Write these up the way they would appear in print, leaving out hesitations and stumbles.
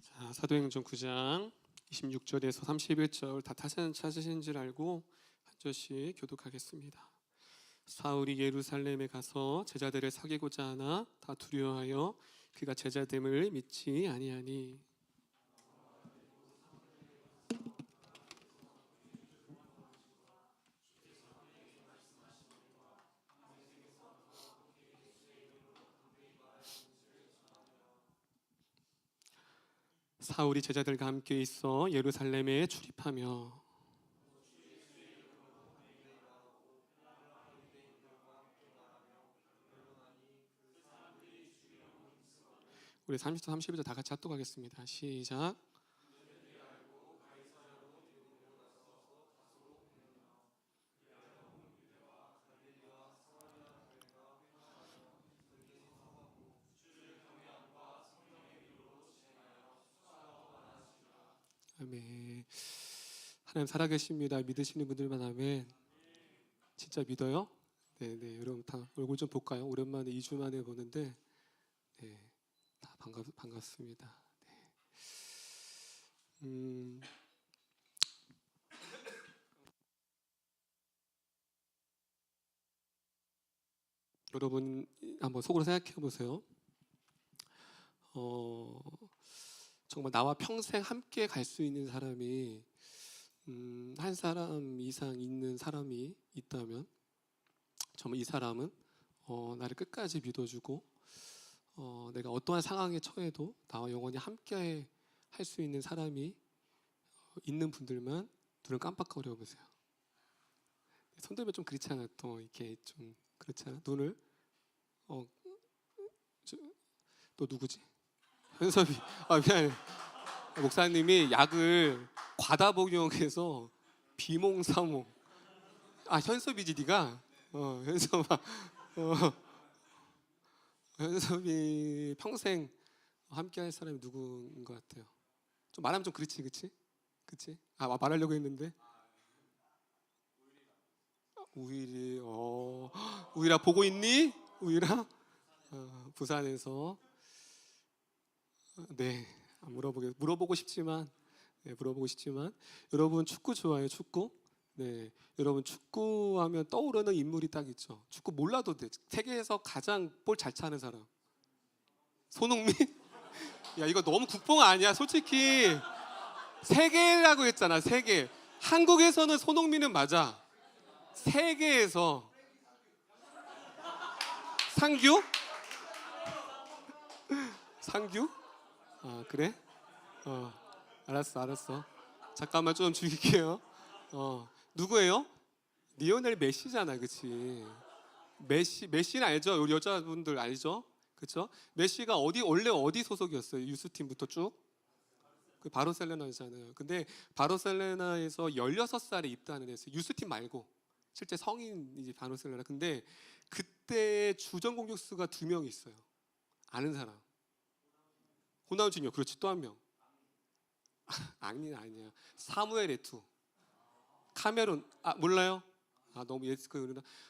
자, 사도행전 9장 26절에서 31절 다 찾으신 줄 알고 한 절씩 교독하겠습니다. 사울이 예루살렘에 가서 제자들을 사귀고자 하나 다 두려워하여 그가 제자됨을 믿지 아니하니. 사울이 제자들과 함께 있어 예루살렘에 출입하며 우리 30절 31절 다 같이 합독하겠습니다. 시작. 아멘. 하나님 살아계십니다. 믿으시는 분들만 아멘. 진짜 믿어요? 네, 여러분 다 얼굴 좀 볼까요? 오랜만에 2주 만에 보는데 네, 다 반갑습니다. 네. 여러분 한번 속으로 생각해 보세요. 정말 나와 평생 함께 갈 수 있는 사람이 한 사람 이상 있는 사람이 있다면 정말 이 사람은 나를 끝까지 믿어주고 내가 어떠한 상황에 처해도 나와 영원히 함께 할 수 있는 사람이 있는 분들만 눈을 깜빡거려 보세요. 손들면 좀 그렇잖아. 또 이렇게 좀 그렇잖아. 눈을 또 누구지? 현섭이. 미안해. 목사님이 약을 과다 복용해서 비몽사몽. 현섭이지 네가. 현섭아. 현섭이 평생 함께할 사람이 누구인 것 같아요? 좀 말하면 좀 그렇지, 그치? 말하려고 했는데. 우일이. 우일아 보고 있니? 우일아. 부산에서. 네. 물어보고 싶지만 여러분 축구 좋아해요? 축구? 네. 여러분 축구하면 떠오르는 인물이 딱 있죠. 축구 몰라도 돼. 세계에서 가장 볼 잘 차는 사람. 손흥민? 야, 이거 너무 국뽕 아니야? 솔직히 세계라고 했잖아. 세계. 한국에서는 손흥민은 맞아. 세계에서 상규? 상규? 그래? 알았어. 잠깐만 좀 줄일게요. 누구예요? 리오넬 메시잖아, 그치? 메시는 알죠? 우리 여자분들 알죠? 그쵸? 메시가 원래 어디 소속이었어요? 유스팀부터 쭉? 그 바르셀로나잖아요. 근데 바르셀로나에서 16살에 입단을 했어요. 유스팀 말고. 실제 성인이지 바르셀로나. 근데 그때 주전 공격수가 2명 있어요. 아는 사람. 호나우지뇨. 그렇지. 또 한 명. 아니야. 사무엘 에투. 카메룬. 몰라요? 너무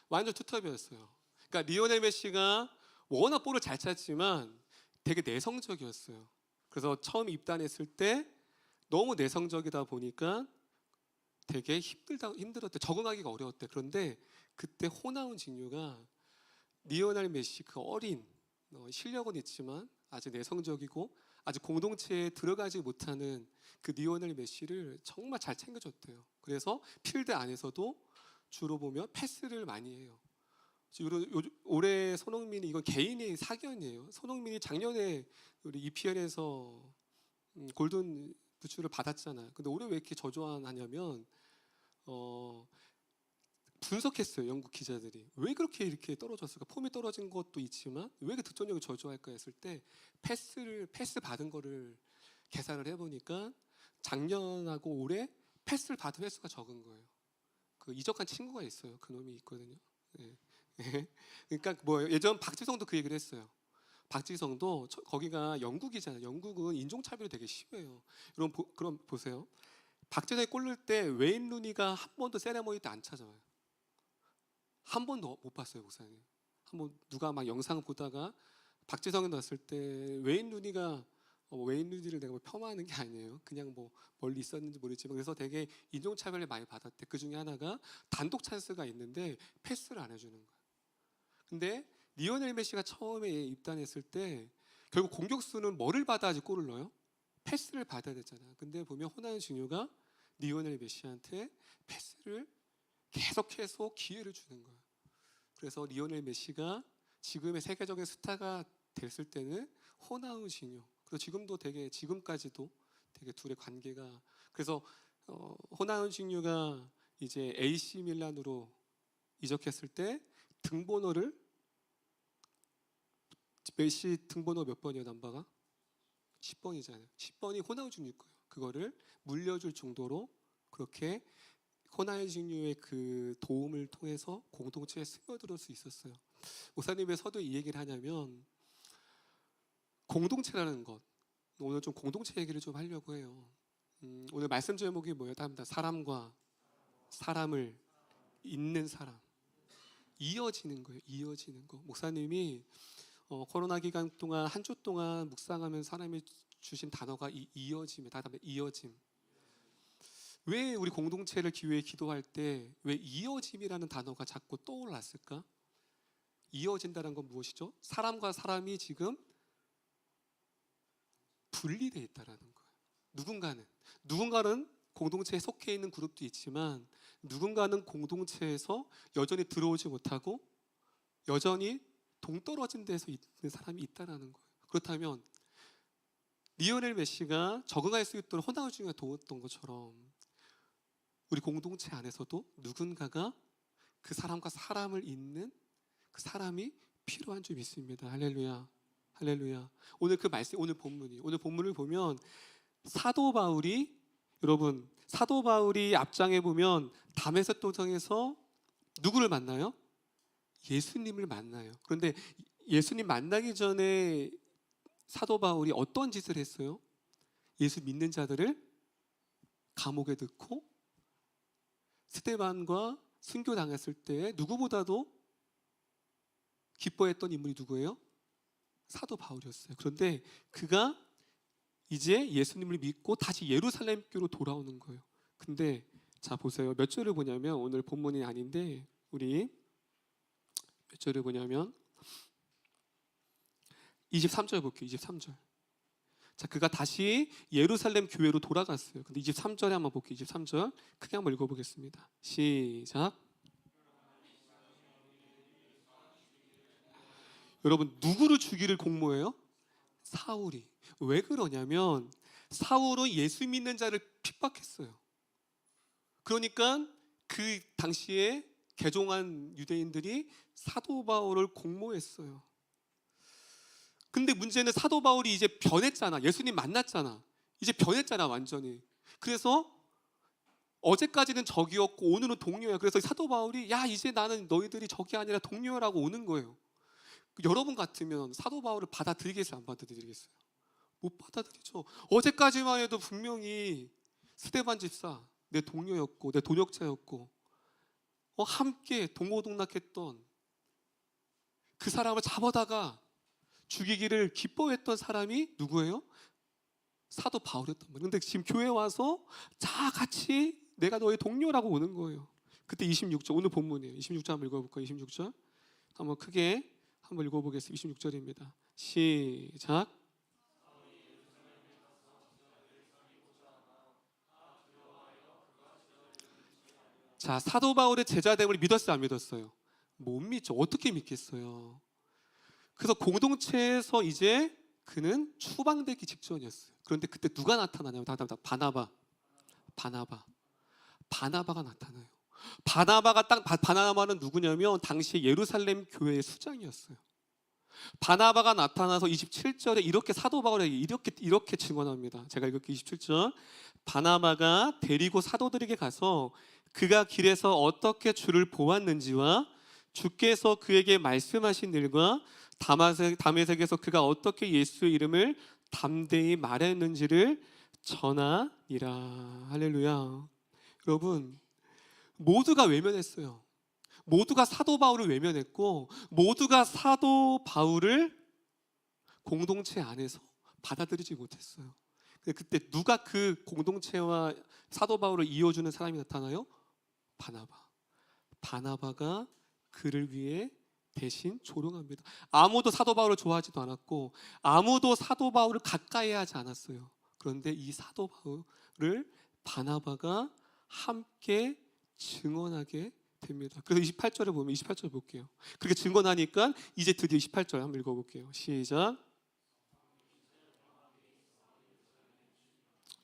완전 투톱이었어요. 그러니까 리오넬 메시가 워낙 볼을 잘 찼지만 되게 내성적이었어요. 그래서 처음 입단했을 때 너무 내성적이다 보니까 되게 힘들었대. 적응하기가 어려웠대. 그런데 그때 호나우지뉴가 리오넬 메시 그 어린 실력은 있지만 아주 내성적이고 아직 공동체에 들어가지 못하는 그 리오넬 메시를 정말 잘 챙겨줬대요. 그래서 필드 안에서도 주로 보면 패스를 많이 해요. 올해 손흥민이 이건 개인의 사견이에요. 손흥민이 작년에 우리 EPL에서 골든 부츠를 받았잖아요. 근데 올해 왜 이렇게 저조하냐면 분석했어요. 영국 기자들이 왜 이렇게 떨어졌을까? 폼이 떨어진 것도 있지만 왜 이렇게 득점력이 저조할까 했을 때 패스 받은 거를 계산을 해보니까 작년하고 올해 패스를 받은 횟수가 적은 거예요. 그 이적한 친구가 있어요. 그 놈이 있거든요. 네. 그러니까 예전 박지성도 그 얘기를 했어요. 박지성도 거기가 영국이잖아요. 영국은 인종차별이 되게 심해요. 그럼 보세요. 박지성이 골 넣을 때 웨인 루니가 한 번도 세레머니 때 안 찾아와요. 한 번도 못 봤어요, 목사님. 한번 누가 막 영상 보다가 박지성이 넣었을 때 웨인 루니가 웨인 루니를 내가 폄하하는 게 아니에요. 그냥 멀리 있었는지 모르지만 그래서 되게 인종차별을 많이 받았대. 그 중에 하나가 단독 찬스가 있는데 패스를 안 해주는 거야. 근데 리오넬 메시가 처음에 입단했을 때 결국 공격수는 뭐를 받아야지 골을 넣어요? 패스를 받아야 되잖아. 근데 보면 호나우지뉴가 리오넬 메시한테 패스를 계속해서 기회를 주는 거야. 그래서 리오넬 메시가 지금의 세계적인 스타가 됐을 때는 호나우지뉴. 그래서 지금까지도 되게 둘의 관계가 그래서 호나우지뉴가 이제 AC 밀란으로 이적했을 때 등번호를 메시 등번호 몇 번이에요, 남바가? 10번이잖아요. 10번이 호나우지뉴 거예요. 그거를 물려줄 정도로 그렇게 호나우지뉴의 그 도움을 통해서 공동체에 스며들 수 있었어요. 목사님의 서도 이 얘기를 하냐면 공동체라는 것 오늘 좀 공동체 얘기를 좀 하려고 해요. 오늘 말씀 제목이 뭐예요? 답니다. 사람과 사람을 잇는 사람 이어지는 거예요. 이어지는 거. 목사님이 코로나 기간 동안 한 주 동안 묵상하면서 사람이 주신 단어가 이어짐이에요. 답니다. 이어짐. 왜 우리 공동체를 위해 기도할 때 왜 이어짐이라는 단어가 자꾸 떠올랐을까? 이어진다는 건 무엇이죠? 사람과 사람이 지금 분리되어 있다는 거예요. 누군가는 공동체에 속해 있는 그룹도 있지만 누군가는 공동체에서 여전히 들어오지 못하고 여전히 동떨어진 데서 있는 사람이 있다는 거예요. 그렇다면 리오넬 메시가 적응할 수 있도록 호나우지뉴가 도왔던 것처럼 우리 공동체 안에서도 누군가가 그 사람과 사람을 잇는 그 사람이 필요한 줄 믿습니다. 할렐루야. 할렐루야. 오늘 그 말씀, 오늘 본문을 보면 사도 바울이 앞장에 보면 다메섹 도상에서 누구를 만나요? 예수님을 만나요. 그런데 예수님 만나기 전에 사도 바울이 어떤 짓을 했어요? 예수 믿는 자들을 감옥에 넣고 스데반과 순교당했을 때 누구보다도 기뻐했던 인물이 누구예요? 사도 바울이었어요. 그런데 그가 이제 예수님을 믿고 다시 예루살렘교로 돌아오는 거예요. 근데 자 보세요. 몇 절을 보냐면 오늘 본문이 아닌데 우리 몇 절을 보냐면 23절 볼게요. 23절. 자, 그가 다시 예루살렘 교회로 돌아갔어요. 근데 23절에 한번 볼게요. 23절 크게 한번 읽어보겠습니다. 시작. 여러분 누구를 죽이를 공모해요? 사울이. 왜 그러냐면 사울은 예수 믿는 자를 핍박했어요. 그러니까 그 당시에 개종한 유대인들이 사도 바울을 공모했어요. 근데 문제는 사도 바울이 이제 변했잖아. 예수님 만났잖아. 이제 변했잖아 완전히. 그래서 어제까지는 적이었고 오늘은 동료야. 그래서 사도 바울이 야 이제 나는 너희들이 적이 아니라 동료라고 오는 거예요. 여러분 같으면 사도 바울을 받아들이겠어요? 안 받아들이겠어요? 못 받아들이죠. 어제까지만 해도 분명히 스데반 집사 내 동료였고 내 동역자였고 함께 동고동락했던 그 사람을 잡아다가 죽이기를 기뻐했던 사람이 누구예요? 사도 바울이었단 말이에요. 근데 지금 교회 와서 자 같이 내가 너의 동료라고 오는 거예요. 그때 26절 오늘 본문이에요. 26절 한번 읽어볼까요? 26절 한번 크게 한번 읽어보겠습니다. 26절입니다. 시작. 자, 사도 바울의 제자됨을 믿었어요? 안 믿었어요? 못 믿죠. 어떻게 믿겠어요? 그래서 공동체에서 이제 그는 추방되기 직전이었어요. 그런데 그때 누가 나타나냐면 바나바가 나타나요. 바나바는 누구냐면 당시 예루살렘 교회의 수장이었어요. 바나바가 나타나서 27절에 이렇게 사도 바울에게 이렇게 증언합니다. 제가 읽을게요. 27절. 바나바가 데리고 사도들에게 가서 그가 길에서 어떻게 주를 보았는지와 주께서 그에게 말씀하신 일과 다메섹에서 그가 어떻게 예수의 이름을 담대히 말했는지를 전하니라. 할렐루야. 여러분 모두가 외면했어요. 모두가 사도 바울을 외면했고 모두가 사도 바울을 공동체 안에서 받아들이지 못했어요. 근데 그때 누가 그 공동체와 사도 바울을 이어주는 사람이 나타나요? 바나바. 바나바가 그를 위해 대신 조롱합니다. 아무도 사도 바울을 좋아하지도 않았고 아무도 사도 바울을 가까이 하지 않았어요. 그런데 이 사도 바울을 바나바가 함께 증언하게 됩니다. 그래서 28절에 보면 28절 볼게요. 그렇게 증언하니까 이제 드디어 28절 한번 읽어볼게요. 시작.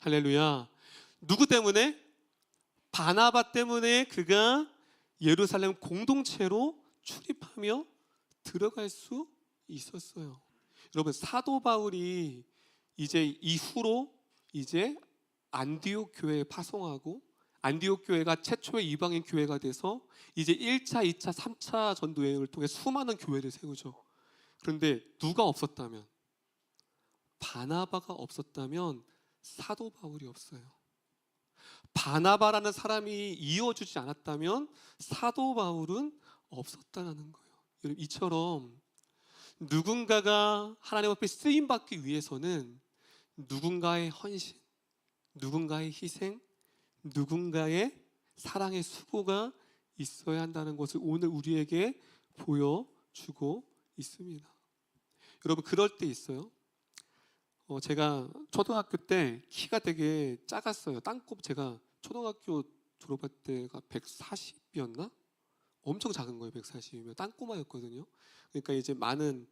할렐루야. 누구 때문에? 바나바 때문에 그가 예루살렘 공동체로 출입하며 들어갈 수 있었어요. 여러분, 사도 바울이 이제 이후로 이제 안디옥 교회에 파송하고 안디옥 교회가 최초의 이방인 교회가 돼서 이제 1차, 2차, 3차 전도 여행을 통해 수많은 교회를 세우죠. 그런데 누가 없었다면, 바나바가 없었다면 사도 바울이 없어요. 바나바라는 사람이 이어주지 않았다면 사도 바울은 없었다는 거예요. 여러분, 이처럼 누군가가 하나님 앞에 쓰임 받기 위해서는 누군가의 헌신, 누군가의 희생, 누군가의 사랑의 수고가 있어야 한다는 것을 오늘 우리에게 보여주고 있습니다. 여러분, 그럴 때 있어요. 제가 초등학교 때 키가 되게 작았어요. 제가 초등학교 졸업할 때가 140이었나? 엄청 작은 거예요. 140이면 땅꼬마였거든요. 그러니까 이제 많은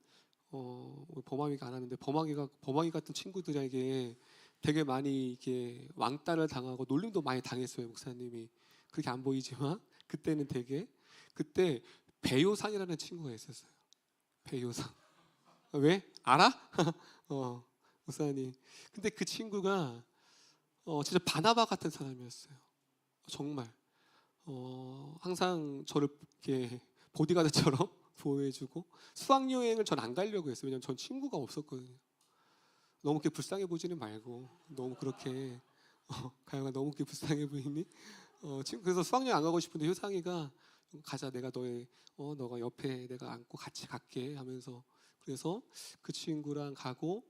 범아기가 안 하는데 범아기 같은 친구들에게 되게 많이 이게 왕따를 당하고 놀림도 많이 당했어요. 목사님이 그렇게 안 보이지만 그때는 그때 배요상이라는 친구가 있었어요. 배요상. 왜? 알아? 목사님. 근데 그 친구가 진짜 바나바 같은 사람이었어요. 정말. 항상 저를 이렇게 보디가드처럼 보호해주고 수학여행을 전 안 가려고 했어요. 왜냐면 전 친구가 없었거든요. 너무 그렇게 불쌍해 보지는 말고 너무 그렇게 가영아 너무 그렇게 불쌍해 보이니? 그래서 수학여행 안 가고 싶은데 효상이가 가자 내가 너가 옆에 내가 안고 같이 갈게 하면서 그래서 그 친구랑 가고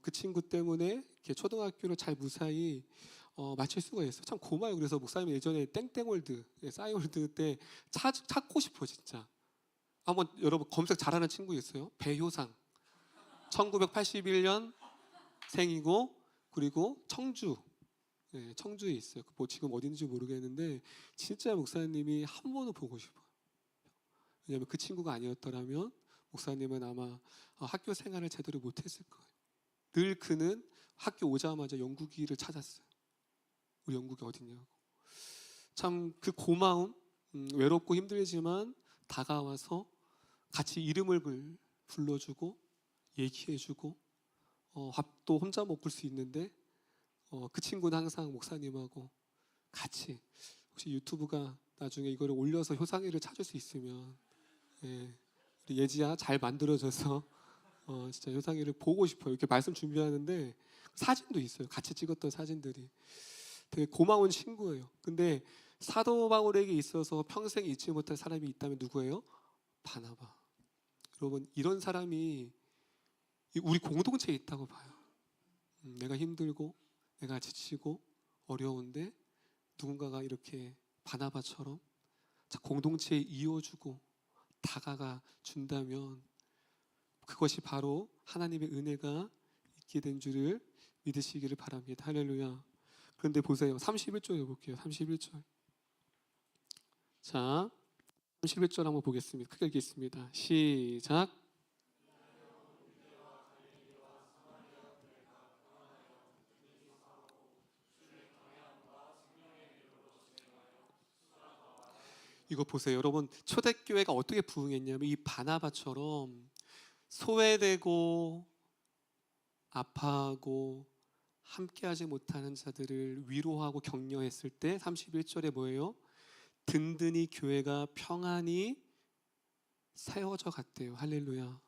그 친구 때문에 이렇게 초등학교를 잘 무사히 마칠 수가 있어요. 참 고마워요. 그래서 목사님 예전에 땡땡월드, 싸이월드 때 찾고 싶어 진짜. 한번 여러분 검색 잘하는 친구 있어요? 배효상. 1981년 생이고 그리고 청주에 있어요. 뭐 지금 어딘지 모르겠는데 진짜 목사님이 한 번은 보고 싶어요. 왜냐하면 그 친구가 아니었더라면 목사님은 아마 학교 생활을 제대로 못했을 거예요. 늘 그는 학교 오자마자 영국이를 찾았어요. 우리 영국이 어디냐고. 참 그 고마움, 외롭고 힘들지만 다가와서 같이 이름을 불러주고 얘기해주고 밥도 혼자 먹을 수 있는데 그 친구는 항상 목사님하고 같이 혹시 유튜브가 나중에 이거를 올려서 효상이를 찾을 수 있으면 우리 예지야 잘 만들어져서 진짜 효상이를 보고 싶어요. 이렇게 말씀 준비하는데 사진도 있어요. 같이 찍었던 사진들이 되게 고마운 친구예요. 근데 사도 바울에게 있어서 평생 잊지 못할 사람이 있다면 누구예요? 바나바. 여러분 이런 사람이 우리 공동체에 있다고 봐요. 내가 힘들고 내가 지치고 어려운데 누군가가 이렇게 바나바처럼 공동체에 이어주고 다가가 준다면 그것이 바로 하나님의 은혜가 있게 된 줄을 믿으시기를 바랍니다. 할렐루야. 그런데 보세요. 31절 볼게요. 31절. 자, 31절 한번 보겠습니다. 크게 읽겠습니다. 시작. 이거 보세요. 여러분 초대교회가 어떻게 부흥했냐면 이 바나바처럼 소외되고 아파하고 함께하지 못하는 자들을 위로하고 격려했을 때 31절에 뭐예요? 든든히 교회가 평안히 세워져 갔대요. 할렐루야.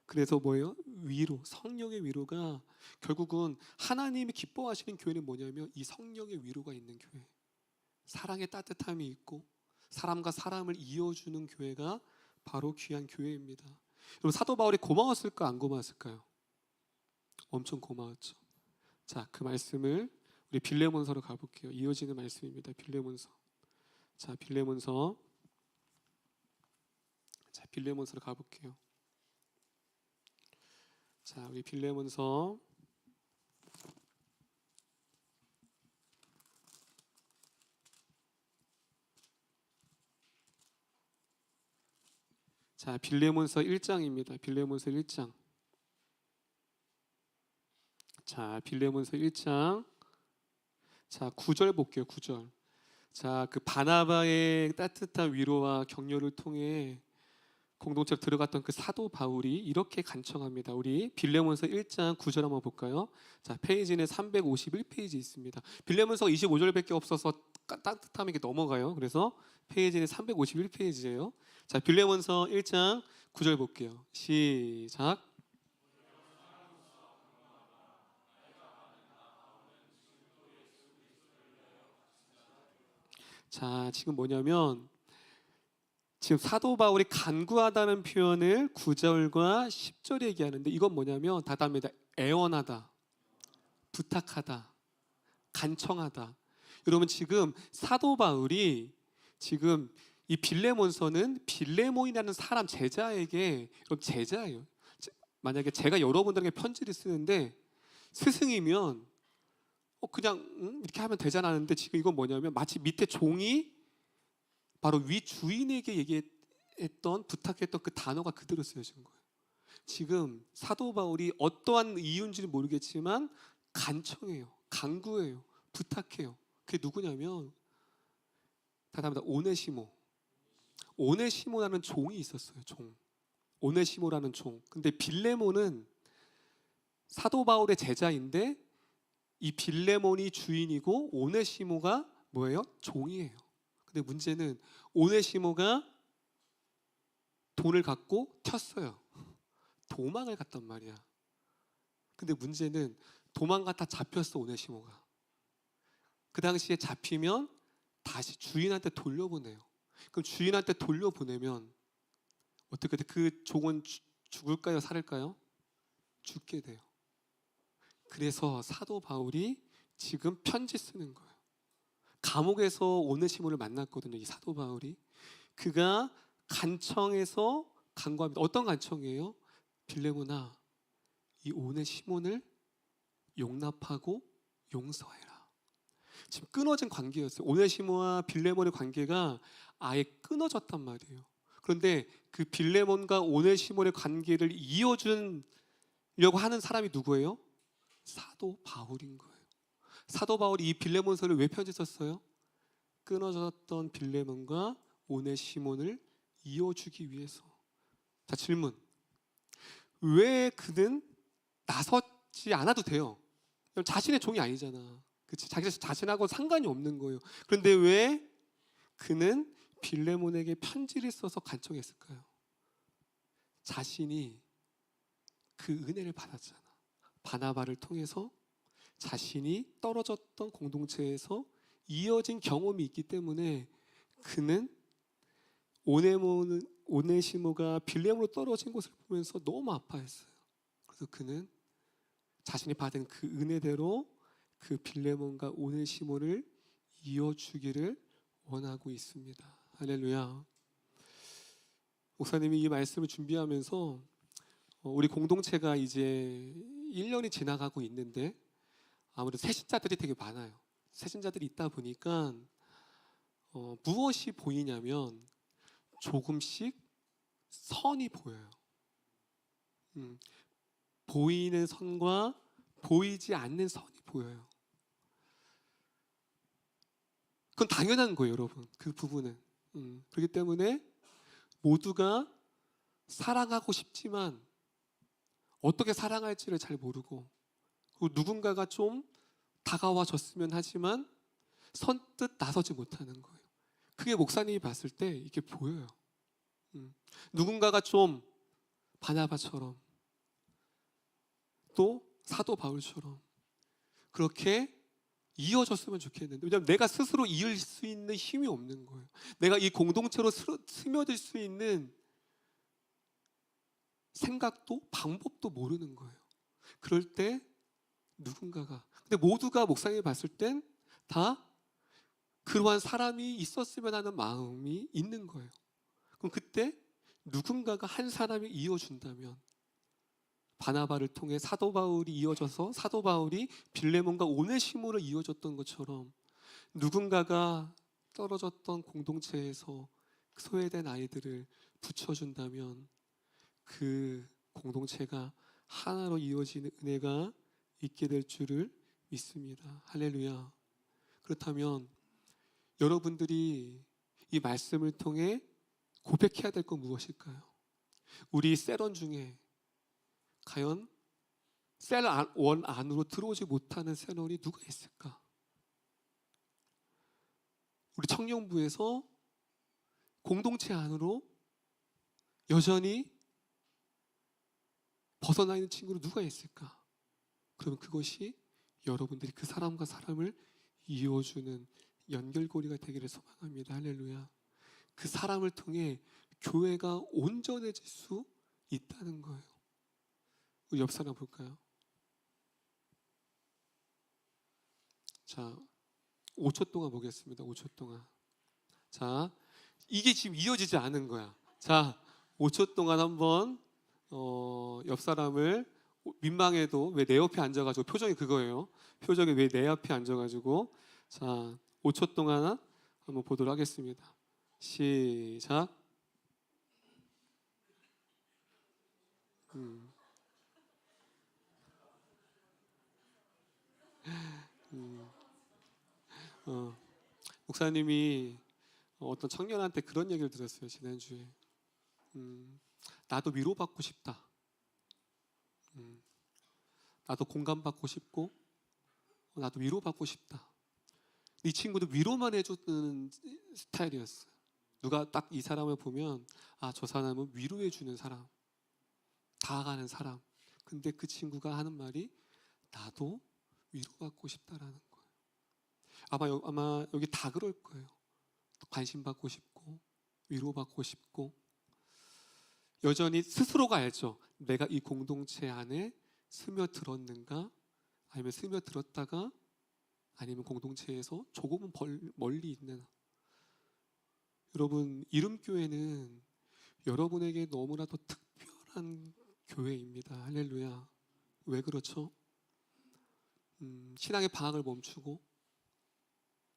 그래서 뭐예요? 위로, 성령의 위로가 결국은 하나님이 기뻐하시는 교회는 뭐냐면 이 성령의 위로가 있는 교회, 사랑의 따뜻함이 있고 사람과 사람을 이어주는 교회가 바로 귀한 교회입니다. 여러분 사도 바울이 고마웠을까 안 고마웠을까요? 엄청 고마웠죠. 자, 그 말씀을 우리 빌레몬서로 가볼게요. 이어지는 말씀입니다. 빌레몬서. 자, 빌레몬서. 자, 빌레몬서로 가볼게요. 자, 우리 빌레몬서. 자, 빌레몬서 1장입니다. 빌레몬서 1장. 자, 빌레몬서 1장. 자, 9절 볼게요. 9절. 자, 그 바나바의 따뜻한 위로와 격려를 통해 공동체로 들어갔던 그 사도 바울이 이렇게 간청합니다. 우리 빌레몬서 1장 9절 한번 볼까요? 자, 페이지는 351페이지 있습니다. 빌레몬서가 25절밖에 없어서 따뜻함에게 넘어가요. 그래서 페이지는 351페이지예요. 자, 빌레몬서 1장 9절 볼게요. 시작. 자, 지금 뭐냐면 지금 사도 바울이 간구하다는 표현을 9절과 10절에 얘기하는데 이건 뭐냐면 다 답니다. 애원하다, 부탁하다, 간청하다. 여러분 지금 사도 바울이 지금 이 빌레몬서는 빌레몬이라는 사람 제자에게, 여러분 제자예요. 만약에 제가 여러분들에게 편지를 쓰는데 스승이면 그냥 이렇게 하면 되잖아 하는데 지금 이건 뭐냐면 마치 밑에 종이 바로 위 주인에게 얘기했던 부탁했던 그 단어가 그대로 쓰여진 거예요. 지금 사도 바울이 어떠한 이유인지는 모르겠지만 간청해요, 간구해요, 부탁해요. 그게 누구냐면 다답니다. 오네시모. 오네시모라는 종이 있었어요. 종. 오네시모라는 종. 근데 빌레몬은 사도 바울의 제자인데 이 빌레몬이 주인이고 오네시모가 뭐예요? 종이에요. 근데 문제는 오네시모가 돈을 갖고 튀었어요. 도망을 갔단 말이야. 근데 문제는 도망갔다 잡혔어. 오네시모가. 그 당시에 잡히면 다시 주인한테 돌려보내요. 그럼 주인한테 돌려보내면 어떻게 돼? 그 종은 죽을까요? 살을까요? 죽게 돼요. 그래서 사도 바울이 지금 편지 쓰는 거예요. 감옥에서 오네시모를 만났거든요. 이 사도 바울이. 그가 간청해서 간구합니다. 어떤 간청이에요? 빌레몬아, 이 오네시모를 용납하고 용서해라. 지금 끊어진 관계였어요. 오네시모와 빌레몬의 관계가 아예 끊어졌단 말이에요. 그런데 그 빌레몬과 오네시모의 관계를 이어주려고 하는 사람이 누구예요? 사도 바울인 거예요. 사도 바울이 이 빌레몬서를 왜 편지 썼어요? 끊어졌던 빌레몬과 오네시몬을 이어주기 위해서. 자, 질문. 왜 그는 나서지 않아도 돼요? 자신의 종이 아니잖아. 그치? 자신하고 상관이 없는 거예요. 그런데 왜 그는 빌레몬에게 편지를 써서 간청했을까요? 자신이 그 은혜를 받았잖아. 바나바를 통해서 자신이 떨어졌던 공동체에서 이어진 경험이 있기 때문에 그는 오네시모가 빌레몬으로 떨어진 것을 보면서 너무 아파했어요. 그래서 그는 자신이 받은 그 은혜대로 그 빌레몬과 오네시모를 이어주기를 원하고 있습니다. 할렐루야. 목사님이 이 말씀을 준비하면서 우리 공동체가 이제 1년이 지나가고 있는데 아무래도 새신자들이 되게 많아요. 새신자들이 있다 보니까 무엇이 보이냐면 조금씩 선이 보여요. 보이는 선과 보이지 않는 선이 보여요. 그건 당연한 거예요, 여러분. 그 부분은. 그렇기 때문에 모두가 사랑하고 싶지만 어떻게 사랑할지를 잘 모르고 그리고 누군가가 좀 다가와 줬으면 하지만 선뜻 나서지 못하는 거예요. 그게 목사님이 봤을 때 이게 보여요. 누군가가 좀 바나바처럼 또 사도 바울처럼 그렇게 이어졌으면 좋겠는데 왜냐하면 내가 스스로 이을 수 있는 힘이 없는 거예요. 내가 이 공동체로 스며들 수 있는 생각도 방법도 모르는 거예요. 그럴 때 누군가가, 근데 모두가 목사님이 봤을 땐 다 그러한 사람이 있었으면 하는 마음이 있는 거예요. 그럼 그때 누군가가 한 사람이 이어준다면, 바나바를 통해 사도 바울이 이어져서 사도 바울이 빌레몬과 오네시모를 이어줬던 것처럼 누군가가 떨어졌던 공동체에서 소외된 아이들을 붙여준다면 그 공동체가 하나로 이어지는 은혜가 있게 될 줄을 믿습니다. 할렐루야. 그렇다면 여러분들이 이 말씀을 통해 고백해야 될 건 무엇일까요? 우리 셀원 중에 과연 셀원 안으로 들어오지 못하는 셀원이 누가 있을까? 우리 청년부에서 공동체 안으로 여전히 벗어나 있는 친구로 누가 있을까? 그러면 그것이 여러분들이 그 사람과 사람을 이어주는 연결고리가 되기를 소망합니다. 할렐루야. 그 사람을 통해 교회가 온전해질 수 있다는 거예요. 우리 옆 사람 볼까요? 자, 5초 동안 보겠습니다. 5초 동안. 자, 이게 지금 이어지지 않은 거야. 자, 5초 동안 한번 옆 사람을, 민망해도 왜 내 옆에 앉아가지고, 표정이 그거예요. 표정이 왜 내 옆에 앉아가지고. 자, 5초 동안 한번 보도록 하겠습니다. 시작. 목사님이 어떤 청년한테 그런 얘기를 들었어요. 지난주에. 나도 위로받고 싶다. 나도 공감받고 싶고, 나도 위로받고 싶다. 이 친구도 위로만 해주는 스타일이었어요. 누가 딱 이 사람을 보면, 아, 저 사람은 위로해주는 사람, 다가가는 사람. 근데 그 친구가 하는 말이 나도 위로받고 싶다라는 거예요. 아마 여기 다 그럴 거예요. 관심 받고 싶고, 위로받고 싶고. 여전히 스스로가 알죠. 내가 이 공동체 안에 스며들었는가, 아니면 스며들었다가, 아니면 공동체에서 조금은 멀리 있는. 여러분, 이름교회는 여러분에게 너무나도 특별한 교회입니다. 할렐루야. 왜 그렇죠? 신앙의 방학을 멈추고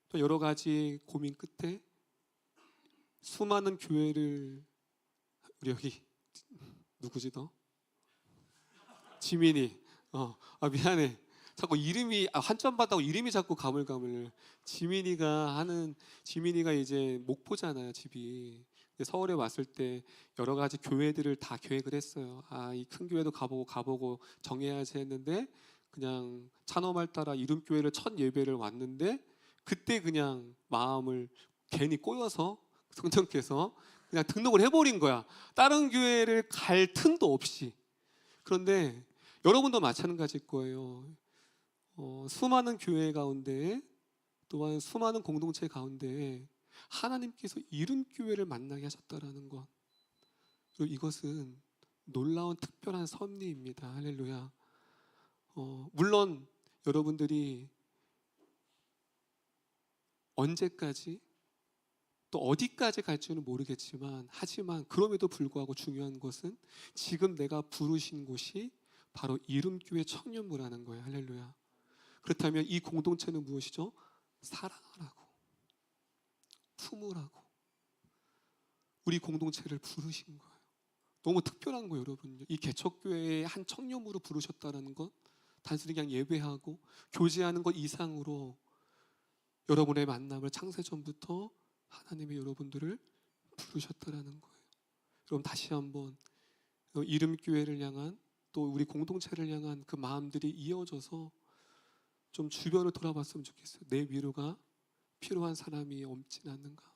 또 여러 가지 고민 끝에 수많은 교회를, 우리 여기 누구지 너? 지민이. 미안해. 자꾸 이름이 한점받다고 이름이 자꾸 가물가물. 지민이가 이제 목포잖아요, 집이. 서울에 왔을 때 여러 가지 교회들을 다 계획을 했어요. 이 큰 교회도 가보고 정해야지 했는데, 그냥 찬호말 따라 이름교회를 첫 예배를 왔는데, 그때 그냥 마음을 괜히 꼬여서 성령께서 그냥 등록을 해버린 거야. 다른 교회를 갈 틈도 없이. 그런데 여러분도 마찬가지일 거예요. 수많은 교회 가운데, 또한 수많은 공동체 가운데 하나님께서 이름교회를 만나게 하셨다라는 것, 그리고 이것은 놀라운 특별한 섭리입니다. 할렐루야. 물론 여러분들이 언제까지 또 어디까지 갈지는 모르겠지만, 하지만 그럼에도 불구하고 중요한 것은 지금 내가 부르신 곳이 바로 이름교회 청년부라는 거예요. 할렐루야. 그렇다면 이 공동체는 무엇이죠? 사랑하라고, 품으라고 우리 공동체를 부르신 거예요. 너무 특별한 거예요, 여러분. 이 개척교회의 한 청년부로 부르셨다는 것, 단순히 그냥 예배하고 교제하는 것 이상으로 여러분의 만남을 창세전부터 하나님이 여러분들을 부르셨다라는 거예요. 그럼 다시 한번 이름교회를 향한, 또 우리 공동체를 향한 그 마음들이 이어져서 좀 주변을 돌아봤으면 좋겠어요. 내 위로가 필요한 사람이 없진 않는가.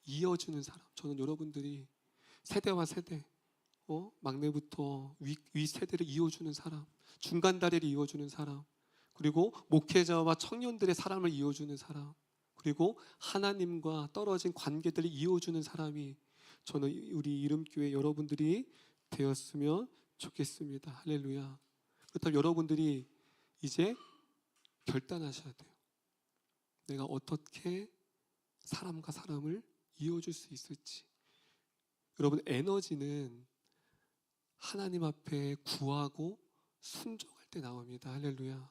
이어주는 사람. 저는 여러분들이 세대와 세대, 막내부터 위 세대를 이어주는 사람, 중간 다리를 이어주는 사람, 그리고 목회자와 청년들의 사람을 이어주는 사람, 그리고 하나님과 떨어진 관계들을 이어주는 사람이, 저는 우리 이름교회 여러분들이 되었으면 좋겠습니다. 할렐루야. 그렇다면 여러분들이 이제 결단하셔야 돼요. 내가 어떻게 사람과 사람을 이어줄 수 있을지. 여러분, 에너지는 하나님 앞에 구하고 순종할 때 나옵니다. 할렐루야.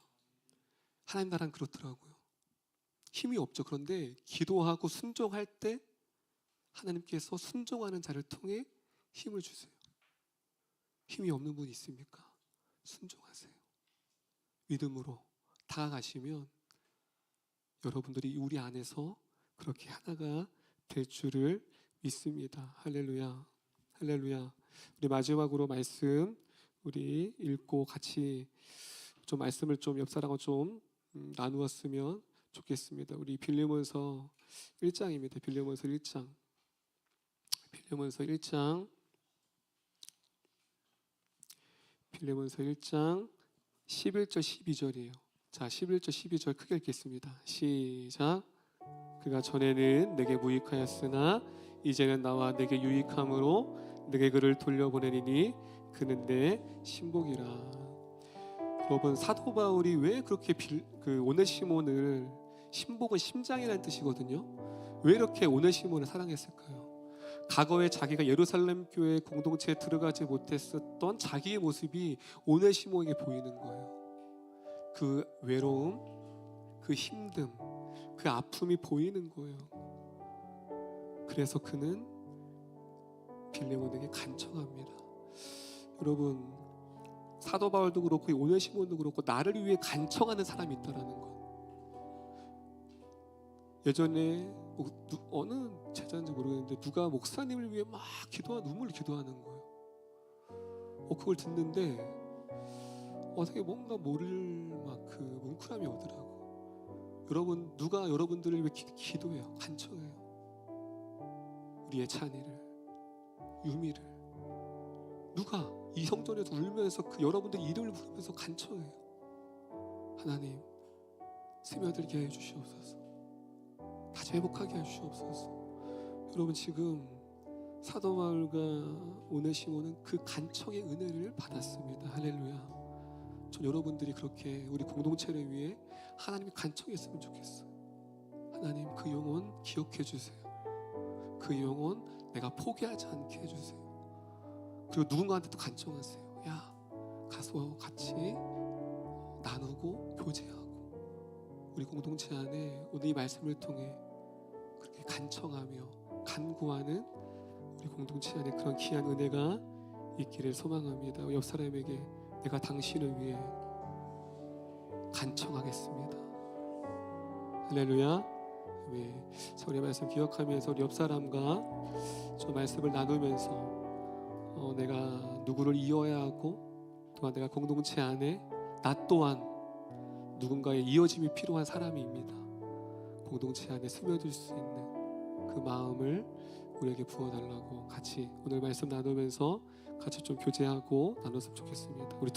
하나님 나라는 그렇더라고요. 힘이 없죠. 그런데 기도하고 순종할 때 하나님께서 순종하는 자를 통해 힘을 주세요. 힘이 없는 분 있습니까? 순종하세요. 믿음으로 다가가시면 여러분들이 우리 안에서 그렇게 하나가 될 줄을 믿습니다. 할렐루야. 할렐루야. 우리 마지막으로 말씀 우리 읽고 같이 좀 말씀을 좀 옆 사람과 좀 나누었으면 좋겠습니다. 우리 빌레몬서 1장입니다. 빌레몬서 1장. 빌레몬서 1장. 빌레몬서 1장 11절 12절이에요. 자, 11절 12절 크게 읽겠습니다. 시작. 그가 전에는 내게 무익하였으나 이제는 나와 내게 유익함으로 내게 그를 돌려보내리니 그는 내 신복이라. 여러분, 사도 바울이 왜 그렇게 오네시몬을, 신복은 심장이라는 뜻이거든요. 왜 이렇게 오네시몬을 사랑했을까요? 과거에 자기가 예루살렘 교회 공동체에 들어가지 못했었던 자기의 모습이 오네시몬에게 보이는 거예요. 그 외로움, 그 힘듦, 그 아픔이 보이는 거예요. 그래서 그는 빌레몬에게 간청합니다. 여러분, 사도 바울도 그렇고 오네시몬도 그렇고 나를 위해 간청하는 사람이 있다라는 것. 예전에 어느 제자인지 모르겠는데 누가 목사님을 위해 막 눈물을 기도하는 거예요. 그걸 듣는데 되게 뭔가 모를 막 그 뭉클함이 오더라고. 여러분, 누가 여러분들을 위해 기도해요? 간청해요. 우리의 찬이를, 유미를. 누가 이 성전에서 울면서 여러분들 이름을 부르면서 간청해요. 하나님, 스며들게 해주시옵소서. 다시 회복하게 해주시옵소서. 여러분, 지금 사도 바울과 오네시모는 그 간청의 은혜를 받았습니다. 할렐루야. 전 여러분들이 그렇게 우리 공동체를 위해 하나님이 간청했으면 좋겠어요. 하나님, 그 영혼 기억해 주세요. 그 영혼 내가 포기하지 않게 해주세요. 그리고 누군가한테 또 간청하세요. 야, 가서 같이 나누고 교제하고 우리 공동체 안에 오늘 이 말씀을 통해 그렇게 간청하며 간구하는 우리 공동체 안에 그런 귀한 은혜가 있기를 소망합니다. 옆 사람에게 내가 당신을 위해 간청하겠습니다. 할렐루야. 우리 말씀 기억하면서 우리 옆 사람과 저 말씀을 나누면서 내가 누구를 이어야 하고 또한 내가 공동체 안에 나 또한 누군가의 이어짐이 필요한 사람입니다. 공동체 안에 스며들 수 있는 그 마음을 우리에게 부어달라고 같이 오늘 말씀 나누면서 같이 좀 교제하고 나눴으면 좋겠습니다. 우리